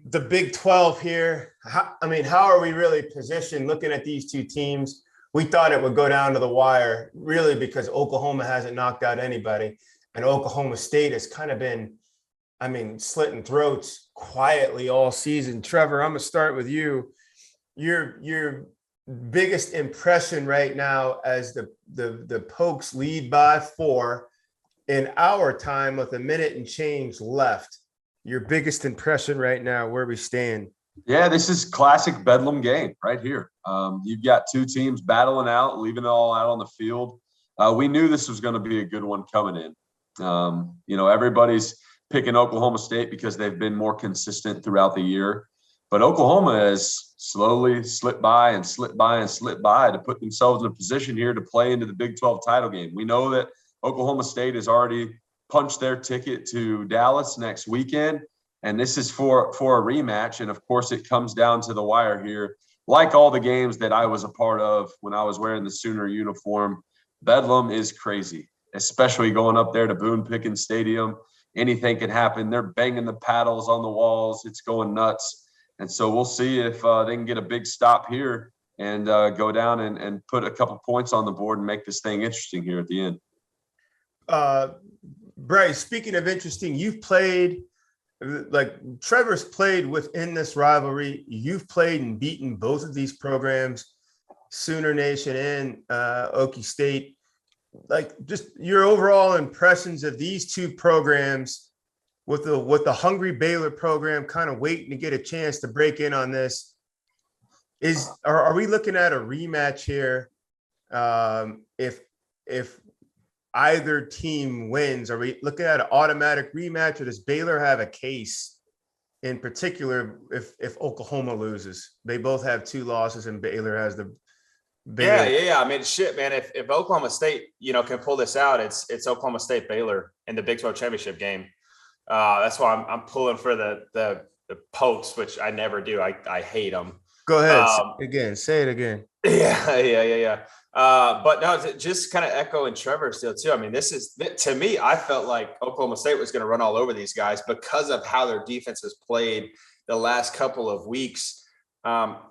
the Big 12 here. How are we really positioned looking at these two teams? We thought it would go down to the wire, really, because Oklahoma hasn't knocked out anybody. And Oklahoma State has kind of been, slitting throats quietly all season. Trevor, I'm going to start with you. Your biggest impression right now as the Pokes lead by 4 in our time with a minute and change left. Your biggest impression right now, where we stand. Yeah, this is classic Bedlam game right here. You've got two teams battling out, leaving it all out on the field. We knew this was going to be a good one coming in. Everybody's picking Oklahoma State because they've been more consistent throughout the year. But Oklahoma has slowly slipped by to put themselves in a position here to play into the Big 12 title game. We know that Oklahoma State has already punched their ticket to Dallas next weekend, and this is for a rematch. And, of course, it comes down to the wire here. Like all the games that I was a part of when I was wearing the Sooner uniform, Bedlam is crazy, especially going up there to Boone Pickens Stadium. Anything can happen. They're banging the paddles on the walls. It's going nuts. And so we'll see if they can get a big stop here and go down and put a couple points on the board and make this thing interesting here at the end. Bryce, speaking of interesting, you've played, like Trevor's played within this rivalry. You've played and beaten both of these programs, Sooner Nation and Okie State. Like, just your overall impressions of these two programs with the hungry Baylor program kind of waiting to get a chance to break in on this. Are we looking at a rematch here? If either team wins, are we looking at an automatic rematch, or does Baylor have a case in particular if Oklahoma loses? They both have 2 losses and Baylor has the Baylor. Yeah. Man, if Oklahoma State, can pull this out, it's Oklahoma State Baylor in the Big 12 championship game. That's why I'm pulling for the Pokes, which I never do. I hate them. Go ahead. Say it again. Yeah. But no, just kind of echoing Trevor's deal too. This is, to me, I felt like Oklahoma State was going to run all over these guys because of how their defense has played the last couple of weeks,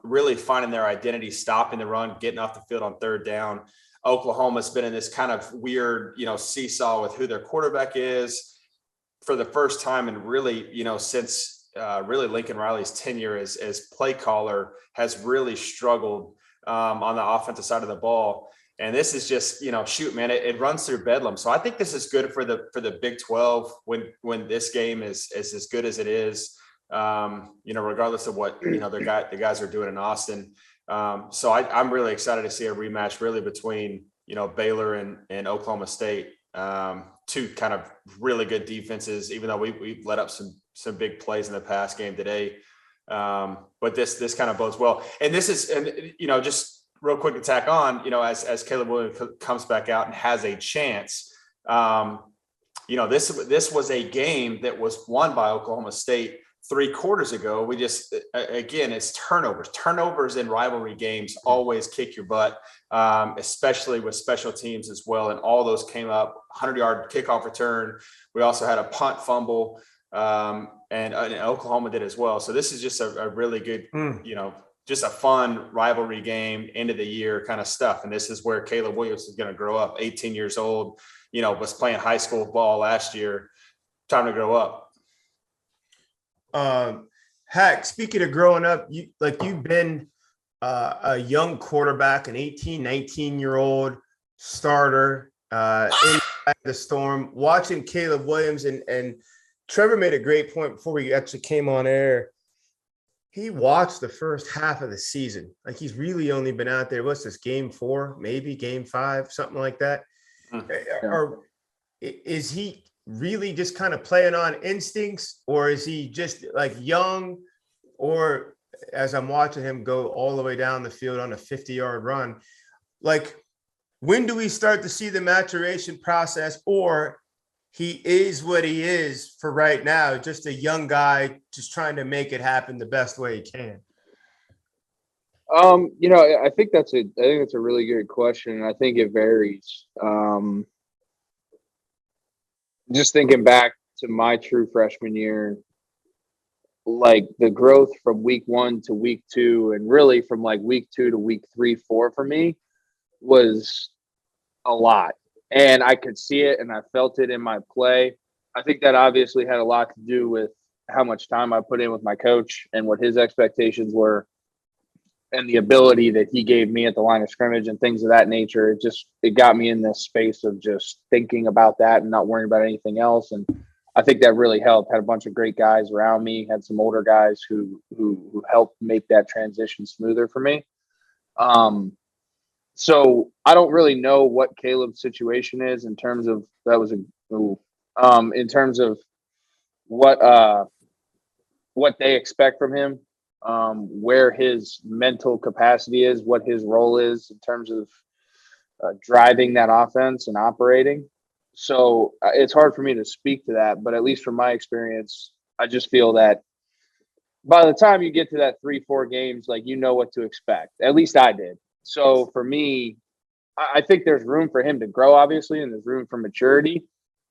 really finding their identity, stopping the run, getting off the field on 3rd down. Oklahoma's been in this kind of weird, seesaw with who their quarterback is for the first time. And really, since really Lincoln Riley's tenure as play caller has really struggled on the offensive side of the ball. And this is just, it runs through Bedlam. So I think this is good for the Big 12 when this game is as good as it is, regardless of what, the guys are doing in Austin. So I'm really excited to see a rematch really between, Baylor and Oklahoma State, 2 kind of really good defenses, even though we've let up some big plays in the past game today. But this kind of bodes well. And this is, just real quick to tack on, as Caleb Williams comes back out and has a chance, this was a game that was won by Oklahoma State 3 quarters ago. We just, again, it's turnovers in rivalry games always kick your butt, especially with special teams as well. And all those came up, 100-yard kickoff return. We also had a punt fumble. And Oklahoma did as well. So this is just a really good, just a fun rivalry game, end of the year kind of stuff. And this is where Caleb Williams is going to grow up, 18 years old, was playing high school ball last year. Time to grow up. Hack, speaking of growing up, you've been a young quarterback, an 18, 19-year-old starter in the Storm, watching Caleb Williams and Trevor made a great point before we actually came on air. He watched the first half of the season. Like, he's really only been out there. What's this, game 4, maybe game 5, something like that? Or is he really just kind of playing on instincts, or is he just like young? Or as I'm watching him go all the way down the field on a 50-yard run, like, when do we start to see the maturation process, or he is what he is for right now, just a young guy just trying to make it happen the best way he can? I think that's a really good question. I think it varies. Just thinking back to my true freshman year, like the growth from week 1 to week 2, and really from like week 2 to week 3, 4 for me was a lot. And I could see it and I felt it in my play. I think that obviously had a lot to do with how much time I put in with my coach and what his expectations were, and the ability that he gave me at the line of scrimmage and things of that nature. It got me in this space of just thinking about that and not worrying about anything else. And I think that really helped. Had a bunch of great guys around me, had some older guys who helped make that transition smoother for me. So I don't really know what Caleb's situation is in terms of in terms of what they expect from him, where his mental capacity is, what his role is in terms of driving that offense and operating. So it's hard for me to speak to that, but at least from my experience, I just feel that by the time you get to that 3-4 games, like, you know what to expect. At least I did. So for me, I think there's room for him to grow, obviously, and there's room for maturity.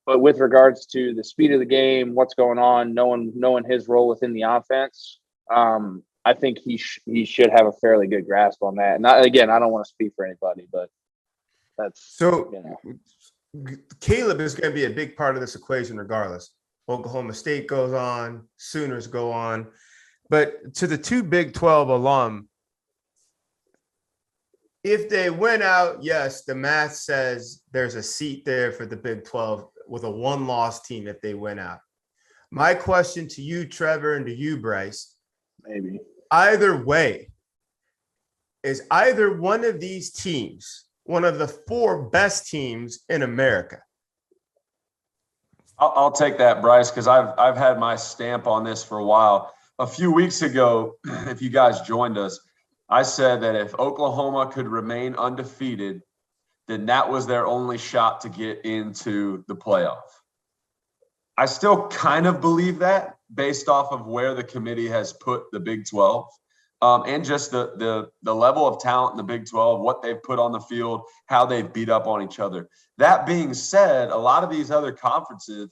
But with regards to the speed of the game, what's going on, knowing his role within the offense, I think he should have a fairly good grasp on that. And again, I don't want to speak for anybody, but that's so. Caleb is going to be a big part of this equation, regardless. Oklahoma State goes on, Sooners go on, but to the 2 Big 12 alum, if they win out, yes, the math says there's a seat there for the Big 12 with a 1-loss team if they win out. My question to you, Trevor, and to you, Bryce, maybe either way, is either one of these teams one of the 4 best teams in America? I'll take that, Bryce, because I've had my stamp on this for a while. A few weeks ago, if you guys joined us, I said that if Oklahoma could remain undefeated, then that was their only shot to get into the playoff. I still kind of believe that based off of where the committee has put the Big 12. And just the level of talent in the Big 12, what they've put on the field, how they've beat up on each other. That being said, a lot of these other conferences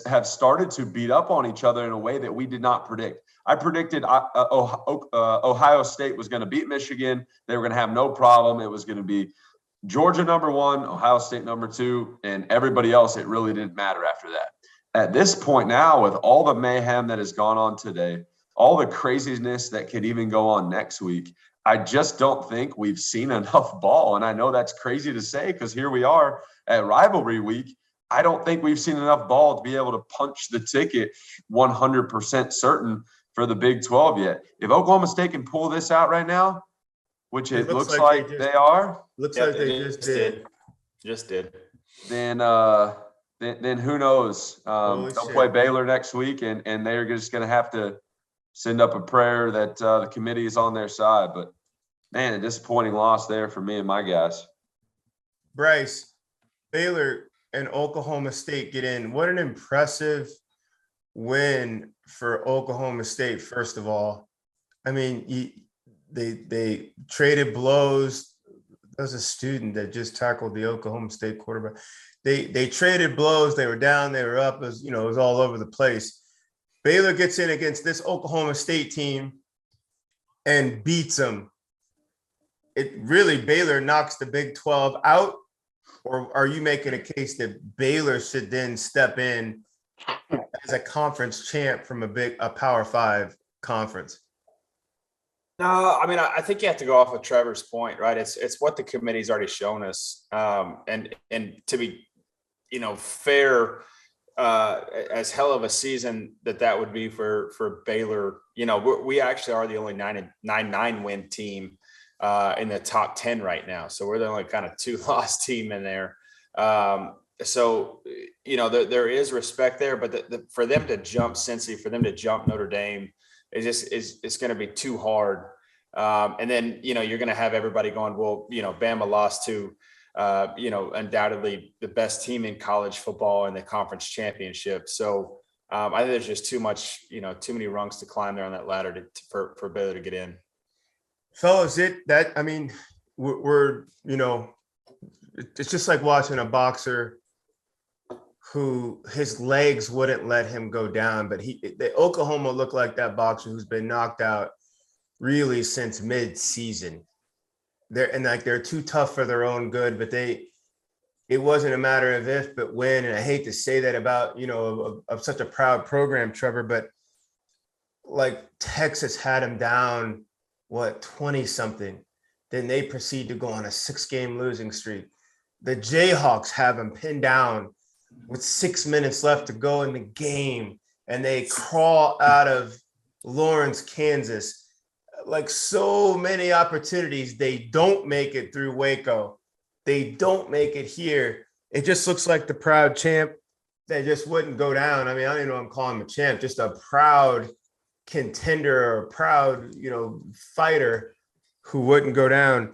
have started to beat up on each other in a way that we did not predict. I predicted Ohio State was going to beat Michigan. They were going to have no problem. It was going to be Georgia number 1, Ohio State number 2, and everybody else, it really didn't matter after that. At this point now, with all the mayhem that has gone on today, all the craziness that could even go on next week, I just don't think we've seen enough ball. And I know that's crazy to say because here we are at Rivalry Week. I don't think we've seen enough ball to be able to punch the ticket 100% certain for the Big 12 yet. If Oklahoma State can pull this out right now, which it looks like they are. Looks like they just did. Just did. Then who knows? They'll play Baylor next week, and they're just going to have to send up a prayer that the committee is on their side. But, man, a disappointing loss there for me and my guys. Bryce, Baylor and Oklahoma State get in. What an impressive win for Oklahoma State, first of all. I mean, they traded blows. There's a student that just tackled the Oklahoma State quarterback. They traded blows. They were down, they were up. It was, it was all over the place. Baylor gets in against this Oklahoma State team and beats them. Baylor knocks the Big 12 out, or are you making a case that Baylor should then step in as a conference champ from a Power 5 conference? No, I mean, I think you have to go off of Trevor's point, right? It's what the committee's already shown us. And to be, fair, as hell of a season that would be for Baylor. We actually are the only 9-9 win team in the top 10 right now. So we're the only kind of 2-loss team in there. So there is respect there, but for them to jump Cincy, for them to jump Notre Dame, it's going to be too hard. And then, you're going to have everybody going, well, Bama lost to, undoubtedly the best team in college football in the conference championship. So I think there's just too too many rungs to climb there on that ladder for Baylor to get in. Fellas, we're it's just like watching a boxer who his legs wouldn't let him go down. But Oklahoma looked like that boxer who's been knocked out really since mid-season. They're too tough for their own good, but it wasn't a matter of if, but when. And I hate to say that about, of such a proud program, Trevor, but like Texas had him down, 20 something. Then they proceed to go on a 6-game losing streak. The Jayhawks have him pinned down with 6 minutes left to go in the game. And they crawl out of Lawrence, Kansas. Like so many opportunities, they don't make it through Waco. They don't make it here. It just looks like the proud champ that just wouldn't go down. I mean, I don't even know I'm calling him a champ, just a proud contender or a proud, fighter who wouldn't go down.